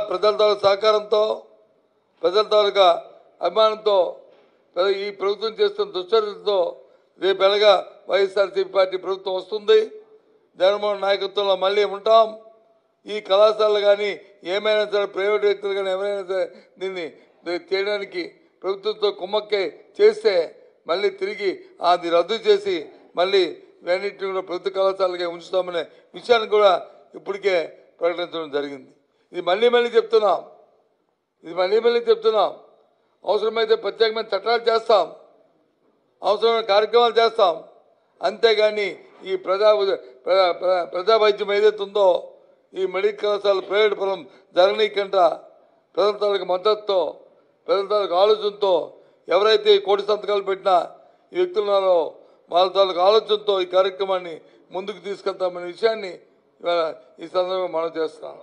ప్రజల తాలూకా సహకారంతో ప్రజల తాలూకా అభిమానంతో ఈ ప్రభుత్వం చేస్తున్న దుశ్చర్యలతో రేపు ఎలాగా వైఎస్ఆర్సీపీ పార్టీ ప్రభుత్వం వస్తుంది. జగన్మోహన్ నాయకత్వంలో మళ్ళీ ఉంటాం. ఈ కళాశాలలు కానీ ఏమైనా సరే ప్రైవేట్ వ్యక్తులు కానీ ఎవరైనా సరే దీన్ని చేయడానికి ప్రభుత్వంతో కుమ్మక్కే చేస్తే మళ్ళీ తిరిగి అది రద్దు చేసి మళ్ళీ ఇవన్నింటినీ కూడా ప్రభుత్వ కళాశాలగా ఉంచుతామనే విషయాన్ని కూడా ఇప్పటికే ప్రకటించడం జరిగింది. ఇది మళ్ళీ చెప్తున్నాం. అవసరమైతే ప్రత్యేకమైన చట్టాలు చేస్తాం, అవసరమైన కార్యక్రమాలు చేస్తాం. అంతేగాని ఈ ప్రజా వైద్యం ఏదైతే ఉందో ఈ మెడికల్ కళాశాల ప్రైవేట్ పరం జరగనీయకుండా ప్రజల తాలూకు మద్దతుతో ప్రజల తాలూకు ఆలోచనతో ఎవరైతే కోటి సంతకాలు పెట్టినా ఈ వ్యక్తులున్నారో వాళ్ళ తాలూకు ఆలోచనతో ఈ కార్యక్రమాన్ని ముందుకు తీసుకెళ్తామనే విషయాన్ని ఈ సందర్భంగా మనం చేస్తున్నాం.